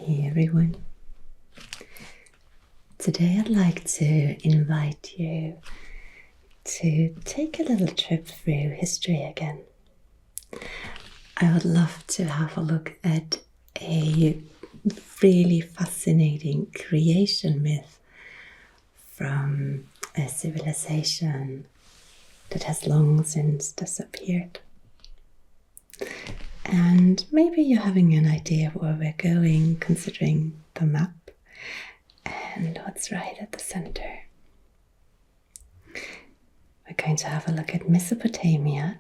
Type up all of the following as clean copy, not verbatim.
Hey everyone. Today I'd like to invite you to take a little trip through history again. I would love to have a look at a really fascinating creation myth from a civilization that has long since disappeared. And maybe you're having an idea of where we're going, considering the map and what's right at the center. We're going to have a look at Mesopotamia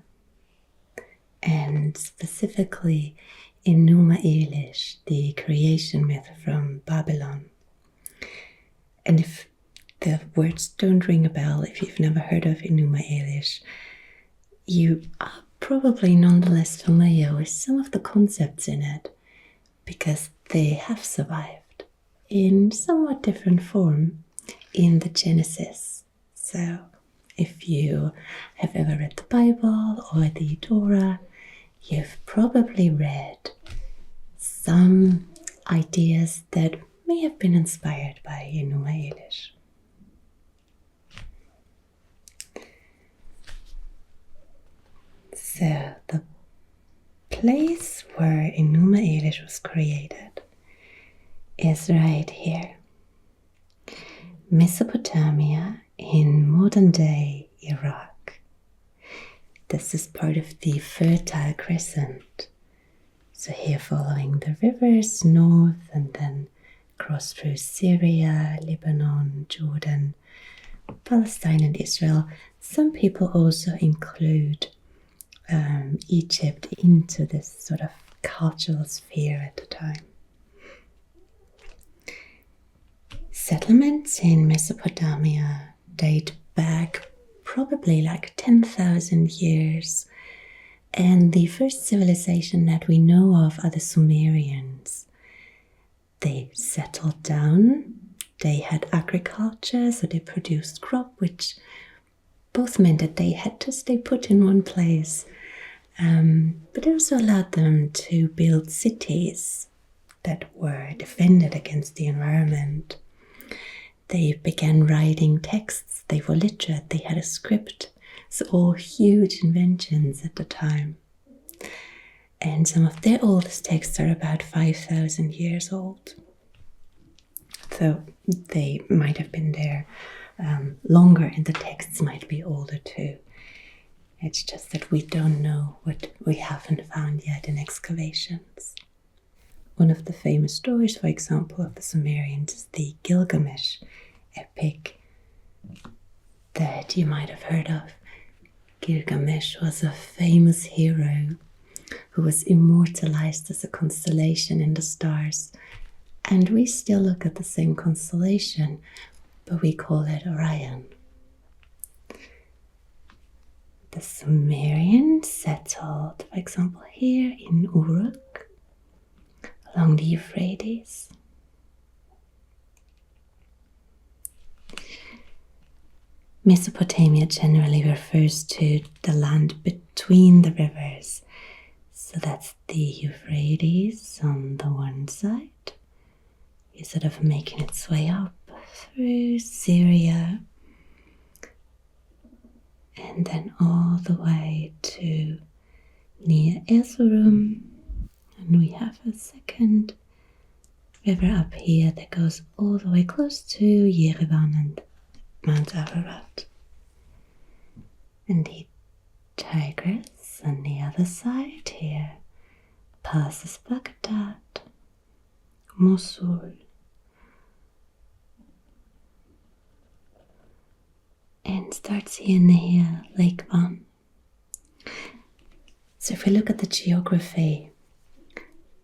and specifically Enuma Elish, the creation myth from Babylon. And if the words don't ring a bell, if you've never heard of Enuma Elish, you are probably nonetheless familiar with some of the concepts in it because they have survived in somewhat different form in the Genesis. So if you have ever read the Bible or the Torah, you've probably read some ideas that may have been inspired by Enuma Elish. So the place where Enuma Elish was created is right here. Mesopotamia in modern day Iraq. This is part of the Fertile Crescent. So here following the rivers north and then cross through Syria, Lebanon, Jordan, Palestine and Israel. Some people also include Egypt into this sort of cultural sphere at the time. Settlements in Mesopotamia date back probably like 10,000 years, and the first civilization that we know of are the Sumerians. They settled down, they had agriculture, so they produced crop, which both meant that they had to stay put in one place. But it also allowed them to build cities that were defended against the environment. They began writing texts, they were literate, they had a script, so all huge inventions at the time. And some of their oldest texts are about 5,000 years old. So they might have been there longer, and the texts might be older too. It's just that we don't know what we haven't found yet in excavations. One of the famous stories, for example, of the Sumerians is the Gilgamesh epic that you might have heard of. Gilgamesh was a famous hero who was immortalized as a constellation in the stars. And we still look at the same constellation, but we call it Orion. The Sumerians settled, for example, here in Uruk, along the Euphrates. Mesopotamia generally refers to the land between the rivers. So that's the Euphrates on the one side. You're sort of making its way up through Syria and then all the way to near Erzurum. And we have a second river up here that goes all the way close to Yerevan and Mount Ararat. And the Tigris on the other side here passes Baghdad, Mosul, and starts here near Lake Van. So if we look at the geography,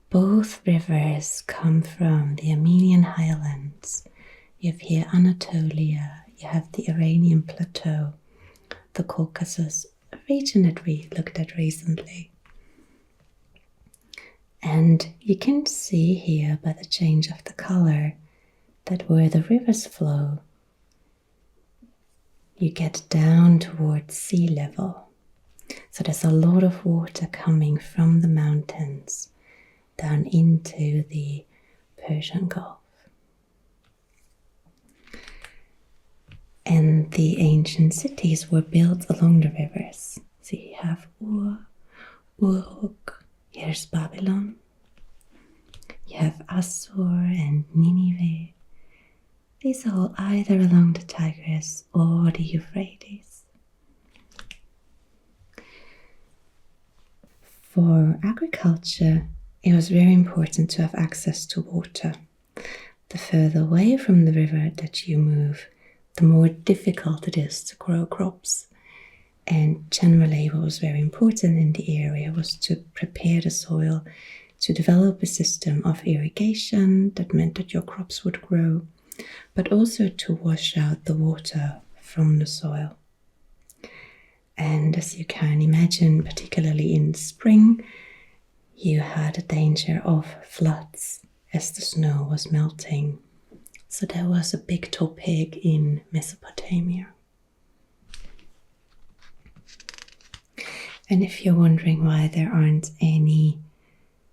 both rivers come from the Armenian highlands. You have here Anatolia, you have the Iranian plateau, the Caucasus, a region that we looked at recently. And you can see here by the change of the color that where the rivers flow, you get down towards sea level. So there's a lot of water coming from the mountains down into the Persian Gulf. And the ancient cities were built along the rivers. So you have Ur, Uruk, here's Babylon. You have Assur and Nineveh. These are all either along the Tigris or the Euphrates. For agriculture, it was very important to have access to water. The further away from the river that you move, the more difficult it is to grow crops. And generally what was very important in the area was to prepare the soil to develop a system of irrigation that meant that your crops would grow, but also to wash out the water from the soil. And as you can imagine, particularly in spring, you had a danger of floods as the snow was melting. So that was a big topic in Mesopotamia. And if you're wondering why there aren't any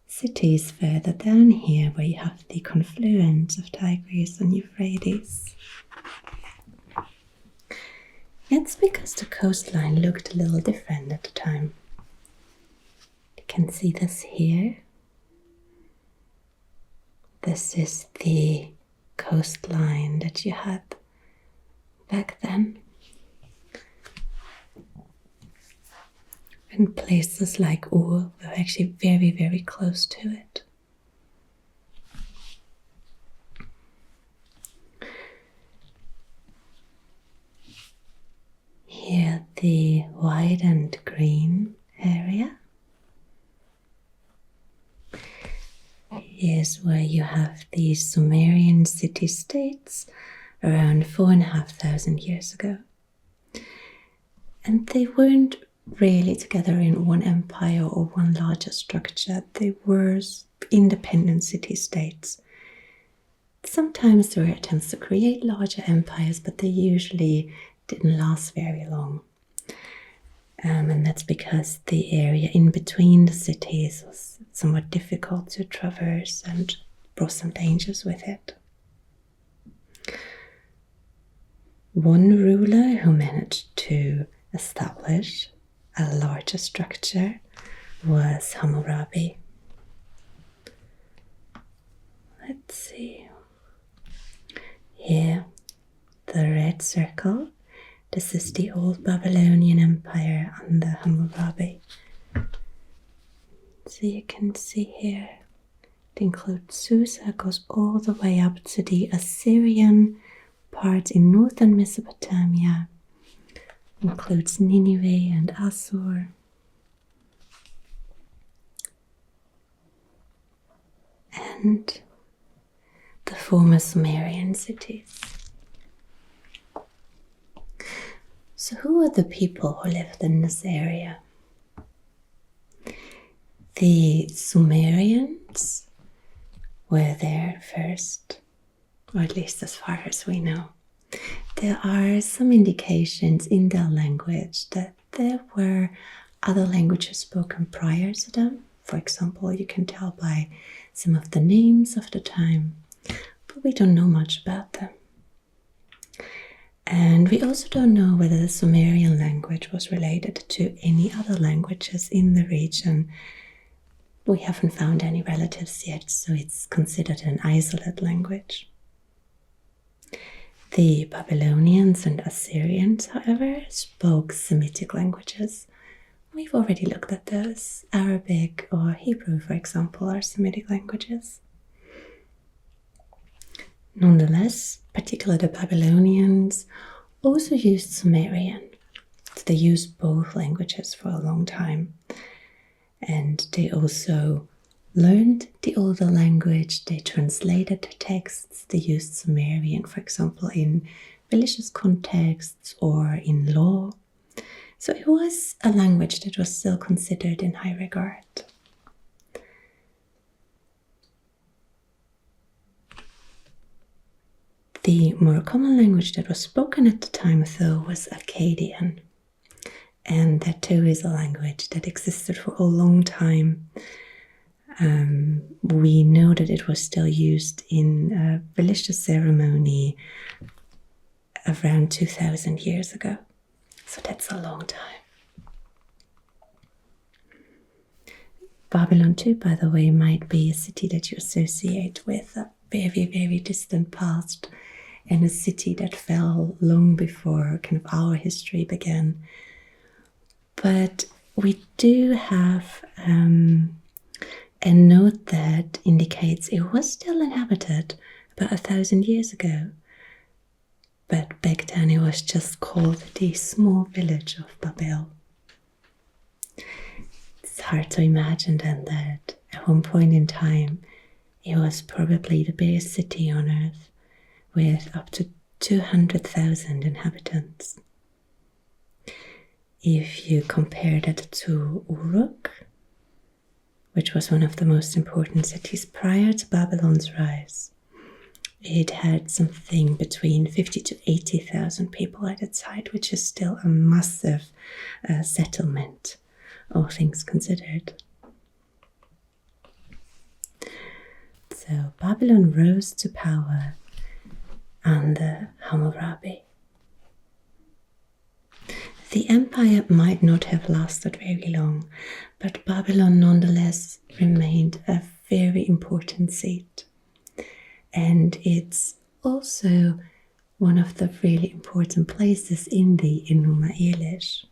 cities further down here where you have the confluence of Tigris and Euphrates, it's because the coastline looked a little different at the time. You can see this here. This is the coastline that you had back then. And places like Ur were actually very, very close to it. Here, the white and green area. Here's where you have the Sumerian city-states around 4,500 years ago. And they weren't really together in one empire or one larger structure. They were independent city-states. Sometimes there were attempts to create larger empires, but they usually didn't last very long. And that's because the area in between the cities was somewhat difficult to traverse and brought some dangers with it. One ruler who managed to establish a larger structure was Hammurabi. Let's see. Here, the red circle. This is the old Babylonian Empire under Hammurabi. So you can see here, it includes Susa, it goes all the way up to the Assyrian part in northern Mesopotamia. Includes Nineveh and Assur. And the former Sumerian cities. So who are the people who lived in this area? The Sumerians were there first, or at least as far as we know. There are some indications in their language that there were other languages spoken prior to them. For example, you can tell by some of the names of the time, but we don't know much about them. And we also don't know whether the Sumerian language was related to any other languages in the region. We haven't found any relatives yet, so it's considered an isolated language. The Babylonians and Assyrians, however, spoke Semitic languages. We've already looked at those. Arabic or Hebrew, for example, are Semitic languages. Nonetheless, particularly the Babylonians also used Sumerian. So they used both languages for a long time. And they also learned the older language, they translated texts, they used Sumerian, for example, in religious contexts or in law. So it was a language that was still considered in high regard. The more common language that was spoken at the time, though, was Akkadian. And that too is a language that existed for a long time. We know that it was still used in a religious ceremony around 2000 years ago. So that's a long time. Babylon too, by the way, might be a city that you associate with a very, very distant past, and a city that fell long before kind of our history began. But we do have a note that indicates it was still inhabited about 1,000 years ago. But back then it was just called the small village of Babel. It's hard to imagine then that at one point in time it was probably the biggest city on earth with up to 200,000 inhabitants. If you compare that to Uruk, which was one of the most important cities prior to Babylon's rise, it had something between 50 to 80,000 people at its height, which is still a massive settlement, all things considered. So Babylon rose to power under Hammurabi. The empire might not have lasted very long, but Babylon nonetheless remained a very important seat. And it's also one of the really important places in the Enuma Elish.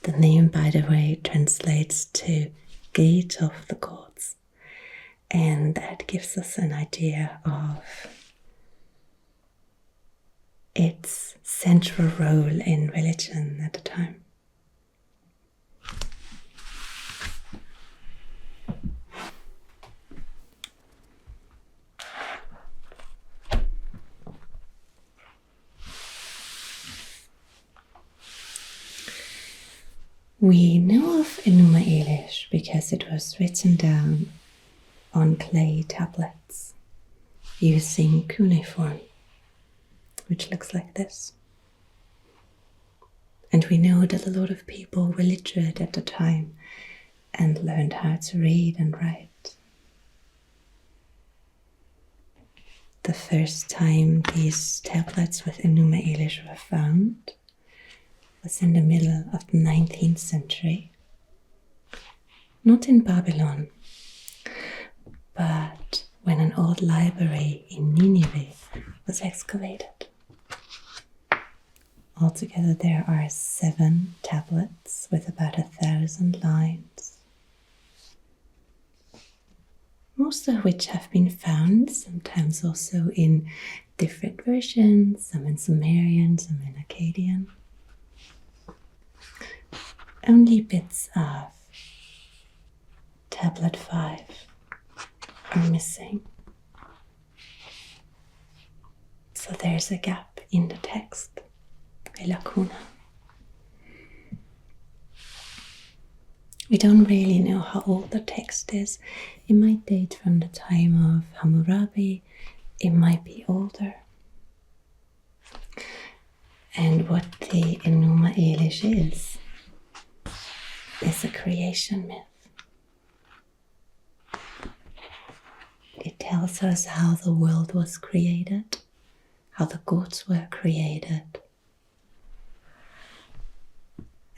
The name, by the way, translates to Gate of the Gods. And that gives us an idea of its central role in religion at the time. We know of Enuma Elish because it was written down on clay tablets using cuneiform, which looks like this. And we know that a lot of people were literate at the time and learned how to read and write. The first time these tablets with Enuma Elish were found was in the middle of the 19th century. Not in Babylon, but when an old library in Nineveh was excavated. Altogether there are 7 tablets with about 1,000 lines, most of which have been found, sometimes also in different versions, some in Sumerian, some in Akkadian. Only bits of tablet 5 are missing. So there's a gap in the text, a lacuna. We don't really know how old the text is. It might date from the time of Hammurabi, it might be older. And what the Enuma Elish is a creation myth. It tells us how the world was created, how the gods were created,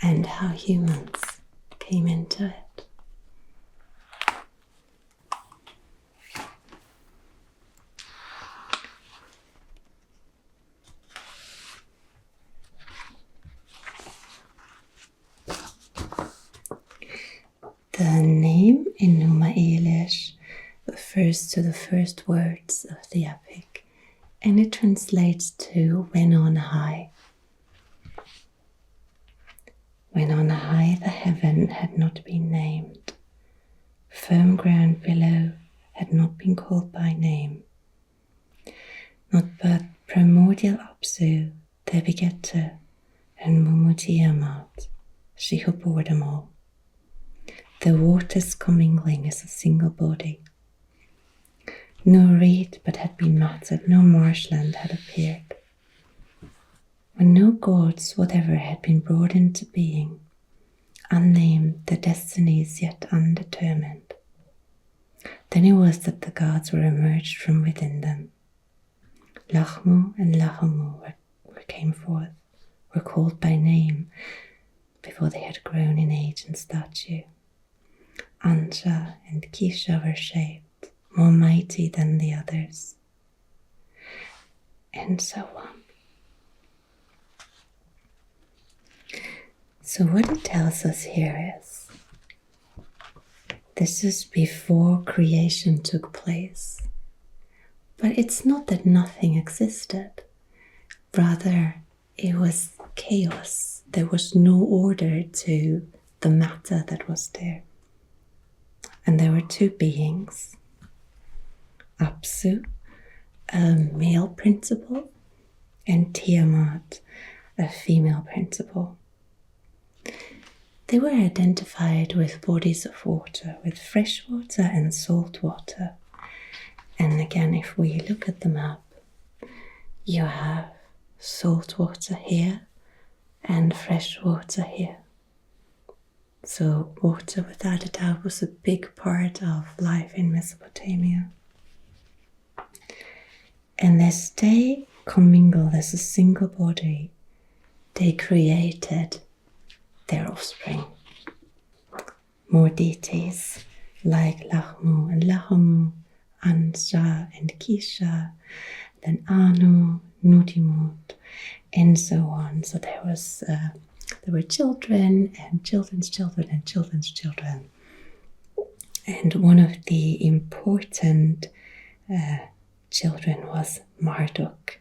and how humans came into it. The name Enuma Elish refers to the first words of the epic, and it translates to when on high. When on high the heaven had not been named, firm ground below had not been called by name, not but primordial Apsu, their begetter, and Mumu Tiamat, she who bore them all. The waters commingling as a single body. No reed but had been matted, no marshland had appeared. When no gods whatever had been brought into being, unnamed, their destinies yet undetermined, Then it was that the gods were emerged from within them. Lachmu and Lachamu came forth, were called by name before they had grown in age and stature. Anja and Kisha were shaped, more mighty than the others, and so on. So what it tells us here is, this is before creation took place. But it's not that nothing existed. Rather, it was chaos. There was no order to the matter that was there. And there were two beings, Apsu, a male principle, and Tiamat, a female principle. They were identified with bodies of water, with fresh water and salt water. And again, if we look at the map, you have salt water here and fresh water here. So water, without a doubt, was a big part of life in Mesopotamia. And as they commingled as a single body, they created their offspring. More deities like Lachmu and Lachamu, Anja and Kisha, then Anu, Nudimut, and so on. So there were children and children's children and children's children. And one of the important children was Marduk,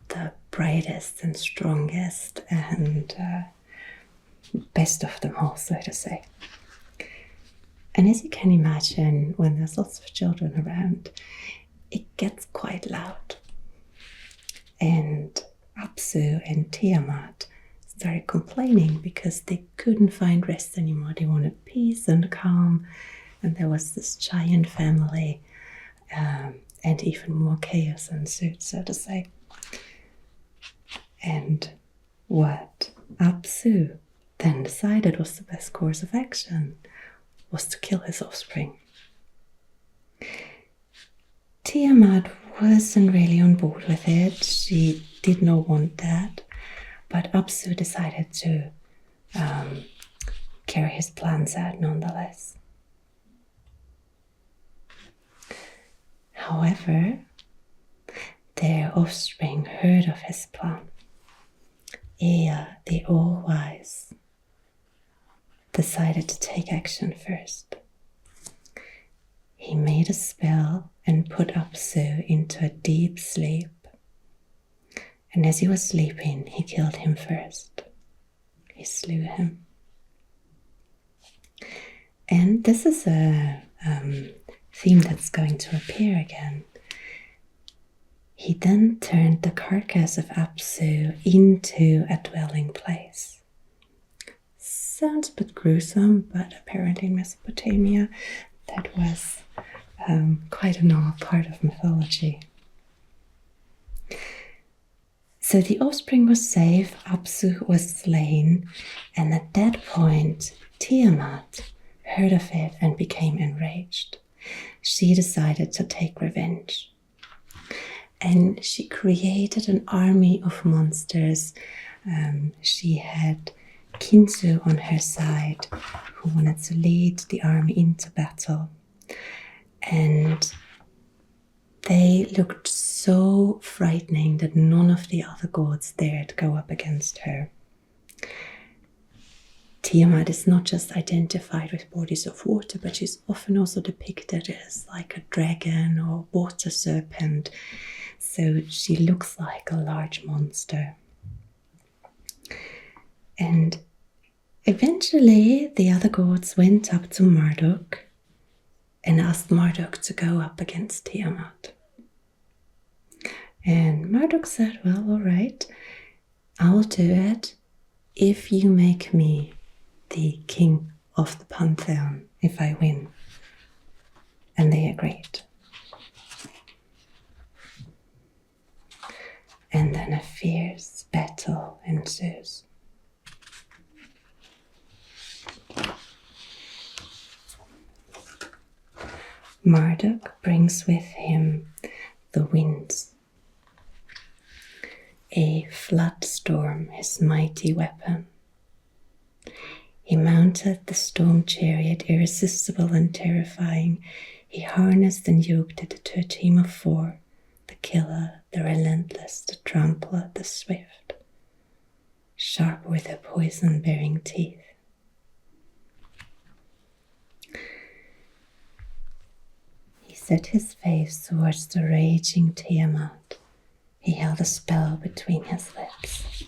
the brightest and strongest and best of them all, so to say. And as you can imagine, when there's lots of children around, it gets quite loud. And Apsu and Tiamat started complaining because they couldn't find rest anymore. They wanted peace and calm. And there was this giant family and even more chaos ensued, so to say. And what Apsu then decided was the best course of action was to kill his offspring. Tiamat wasn't really on board with it. She did not want that. But Apsu decided to carry his plans out nonetheless. However, their offspring heard of his plan. Ea, the all-wise, decided to take action first. He made a spell and put Apsu into a deep sleep. And as he was sleeping, he killed him first. He slew him. And this is a theme that's going to appear again. He then turned the carcass of Apsu into a dwelling place. Sounds a bit gruesome, but apparently in Mesopotamia that was quite a normal part of mythology. So the offspring was safe, Apsu was slain, and at that point Tiamat heard of it and became enraged. She decided to take revenge. And she created an army of monsters. She had Kinshu on her side, who wanted to lead the army into battle. And they looked so frightening that none of the other gods dared go up against her. Tiamat is not just identified with bodies of water, but she's often also depicted as like a dragon or water serpent. So she looks like a large monster. And eventually the other gods went up to Marduk and asked Marduk to go up against Tiamat. And Marduk said, well, all right, I'll do it if you make me the king of the pantheon, if I win. And they agreed. And then a fierce battle ensues. Marduk brings with him the winds, a flood storm, his mighty weapon. He mounted the storm chariot, irresistible and terrifying. He harnessed and yoked it to a team of 4, the killer, the relentless, the trampler, the swift, sharp with their poison-bearing teeth. He set his face towards the raging Tiamat. He held a spell between his lips.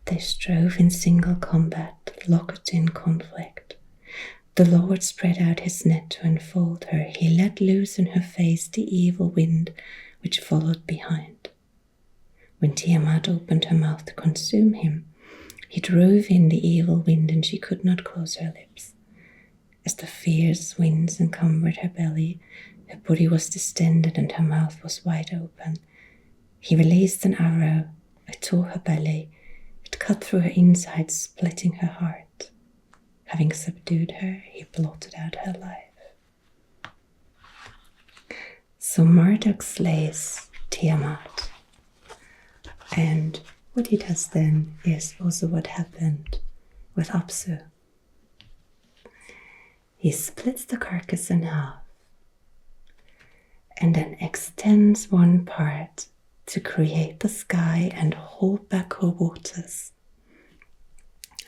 They strove in single combat, locked in conflict. The Lord spread out his net to enfold her. He let loose in her face the evil wind, which followed behind. When Tiamat opened her mouth to consume him, he drove in the evil wind, and she could not close her lips. As the fierce winds encumbered her belly, her body was distended and her mouth was wide open. He released an arrow, it tore her belly, it cut through her insides, splitting her heart. Having subdued her, he blotted out her life. So Marduk slays Tiamat. And what he does then is also what happened with Apsu. He splits the carcass in half and then extends one part to create the sky and hold back her waters.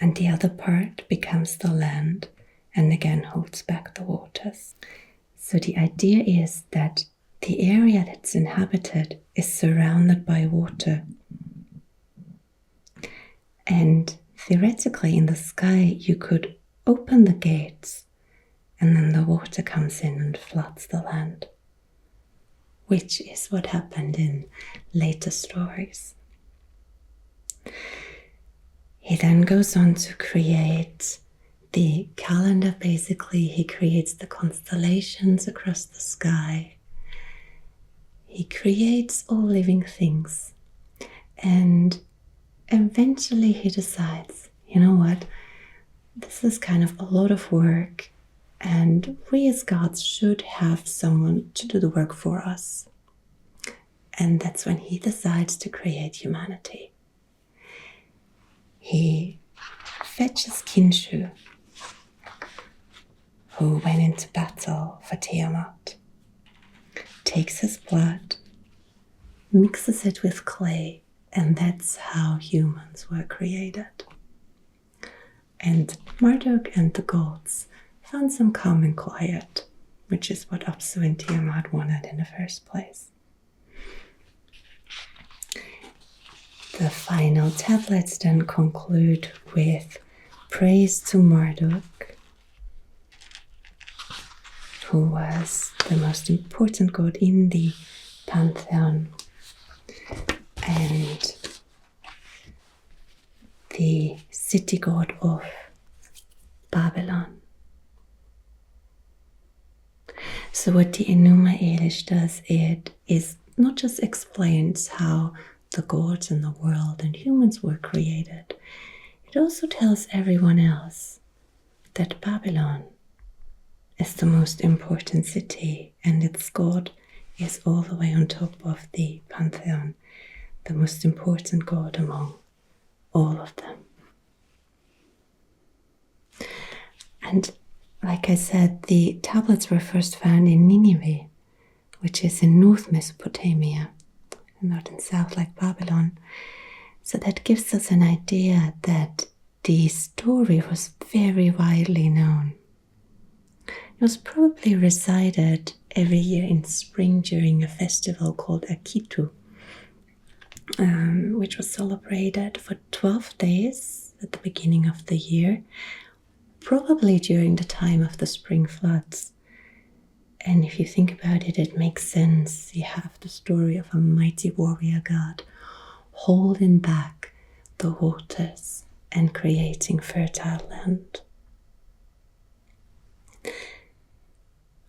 And the other part becomes the land and again holds back the waters. So the idea is that the area that's inhabited is surrounded by water. And theoretically in the sky you could open the gates and then the water comes in and floods the land, which is what happened in later stories. He then goes on to create the calendar. Basically, he creates the constellations across the sky. He creates all living things. And eventually he decides, you know what, this is kind of a lot of work, and we as gods should have someone to do the work for us. And that's when he decides to create humanity. He fetches Kinshu, who went into battle for Tiamat, takes his blood, mixes it with clay, and that's how humans were created. And Marduk and the gods found some calm and quiet, which is what Apsu and Tiamat wanted in the first place. The final tablets then conclude with praise to Marduk, who was the most important god in the pantheon, and the city god of Babylon. So what the Enuma Elish does, it is not just explains how the gods and the world and humans were created, it also tells everyone else that Babylon is the most important city and its god is all the way on top of the pantheon, the most important god among all of them. And like I said, the tablets were first found in Nineveh, which is in North Mesopotamia, not in south like Babylon. So that gives us an idea that the story was very widely known. It was probably recited every year in spring during a festival called Akitu, which was celebrated for 12 days at the beginning of the year, probably during the time of the spring floods. And if you think about it, it makes sense. You have the story of a mighty warrior god holding back the waters and creating fertile land.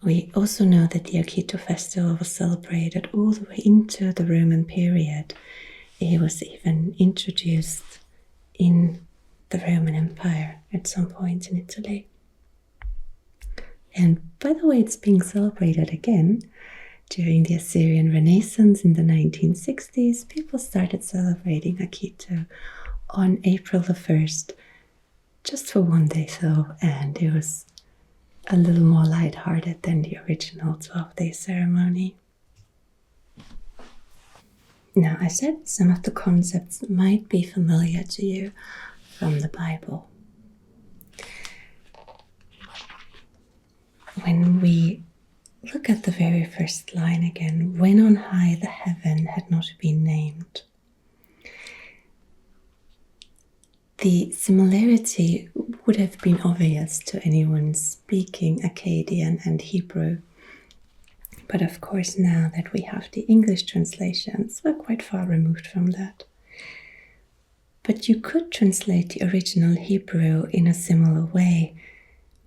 We also know that the Akitu festival was celebrated all the way into the Roman period. It was even introduced in the Roman Empire at some point in Italy. And by the way, it's being celebrated again. During the Assyrian Renaissance in the 1960s, people started celebrating Akito on April the 1st, just for one day though, and it was a little more lighthearted than the original 12-day ceremony. Now, I said some of the concepts might be familiar to you from the Bible. When we look at the very first line again, when on high the heaven had not been named, the similarity would have been obvious to anyone speaking Akkadian and Hebrew. But of course, now that we have the English translations, we're quite far removed from that. But you could translate the original Hebrew in a similar way,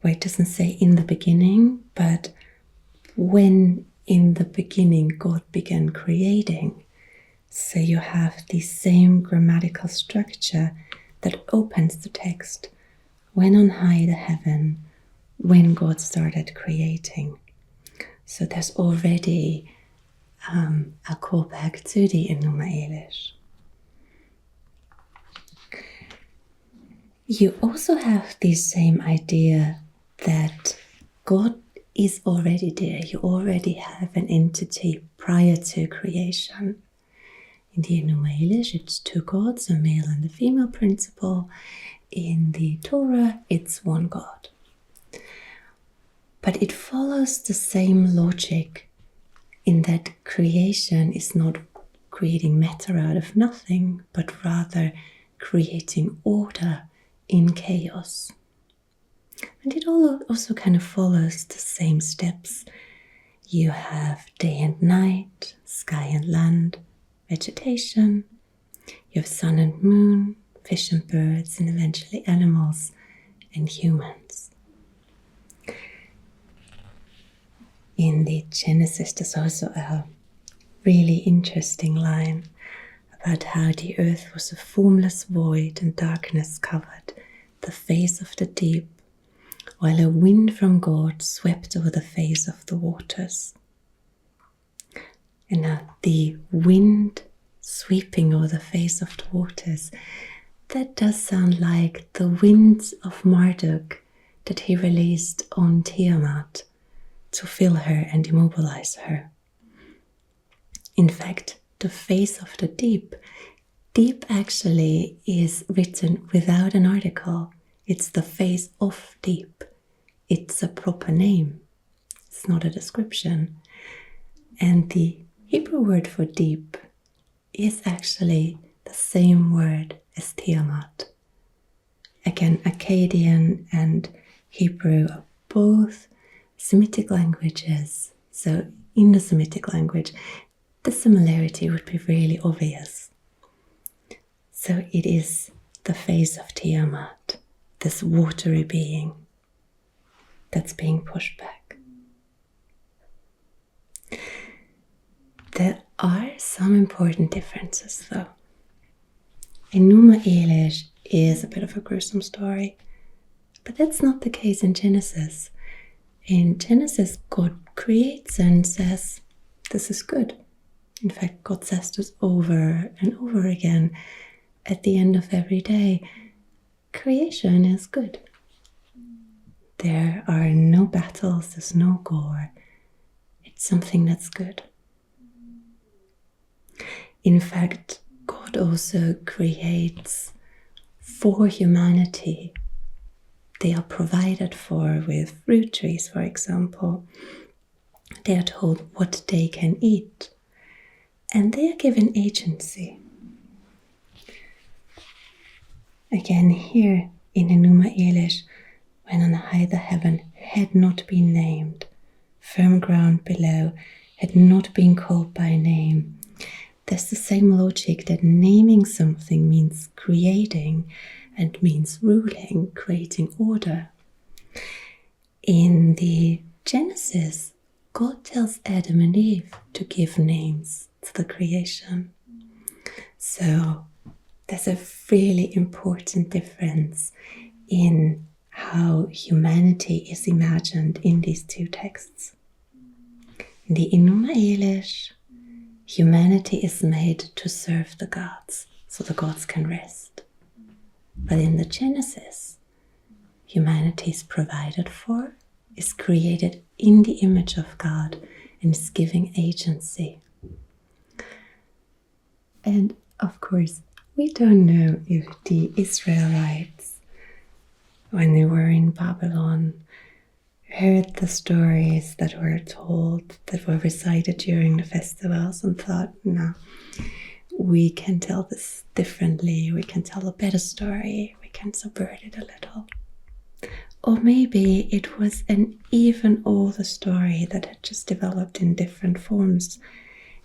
where it doesn't say in the beginning, but when in the beginning God began creating. So you have the same grammatical structure that opens the text. When on high the heaven, when God started creating. So there's already a callback to the Enuma Elish. You also have the same idea that God is already there. You already have an entity prior to creation. In the Enuma Elish, it's two gods, a male and a female principle. In the Torah, it's one God. But it follows the same logic in that creation is not creating matter out of nothing, but rather creating order in chaos. And it also kind of follows the same steps. You have day and night, sky and land, vegetation. You have sun and moon, fish and birds, and eventually animals and humans. In the Genesis, there's also a really interesting line about how the earth was a formless void and darkness covered the face of the deep, while a wind from God swept over the face of the waters. And now the wind sweeping over the face of the waters, that does sound like the winds of Marduk that he released on Tiamat to fill her and immobilize her. In fact, the face of the deep actually is written without an article. It's the face of deep. It's a proper name. It's not a description. And the Hebrew word for deep is actually the same word as Tiamat. Again, Akkadian and Hebrew are both Semitic languages. So in the Semitic language, the similarity would be really obvious. So it is the face of Tiamat, this watery being that's being pushed back. There are some important differences though. Enuma Elish is a bit of a gruesome story, but that's not the case in Genesis. In Genesis, God creates and says, this is good. In fact, God says this over and over again at the end of every day. Creation is good. There are no battles, there's no gore. It's something that's good. In fact, God also creates for humanity. They are provided for with fruit trees, for example. They are told what they can eat. And they are given agency. Again, here in Enuma Elish, when on high the heaven had not been named, firm ground below had not been called by name. There's the same logic that naming something means creating and means ruling, creating order. In the Genesis, God tells Adam and Eve to give names to the creation. So there's a really important difference in how humanity is imagined in these two texts. In the Enuma Elish, humanity is made to serve the gods, so the gods can rest. But in the Genesis, humanity is provided for, is created in the image of God, and is given agency. And of course, we don't know if the Israelites, when they were in Babylon, heard the stories that were told, that were recited during the festivals, and thought, no, we can tell this differently, we can tell a better story, we can subvert it a little. Or maybe it was an even older story that had just developed in different forms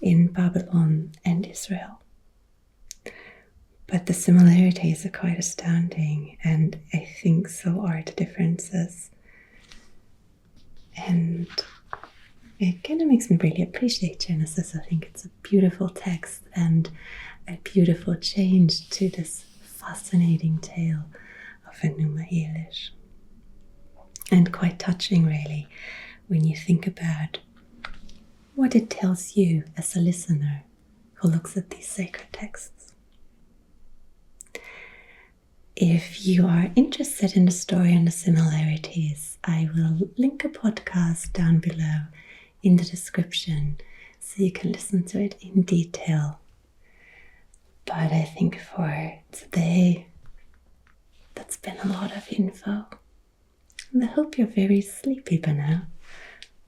in Babylon and Israel. But the similarities are quite astounding, and I think so are the differences. And it kind of makes me really appreciate Genesis. I think it's a beautiful text and a beautiful change to this fascinating tale of Enuma Elish. And quite touching, really, when you think about what it tells you as a listener who looks at these sacred texts. If you are interested in the story and the similarities, I will link a podcast down below in the description so you can listen to it in detail. But I think for today, that's been a lot of info. And I hope you're very sleepy by now,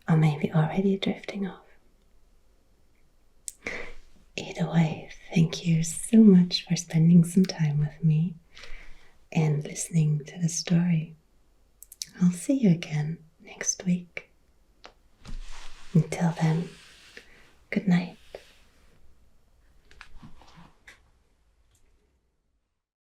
or maybe already drifting off. Either way, thank you so much for spending some time with me and listening to the story. I'll see you again next week. Until then, good night.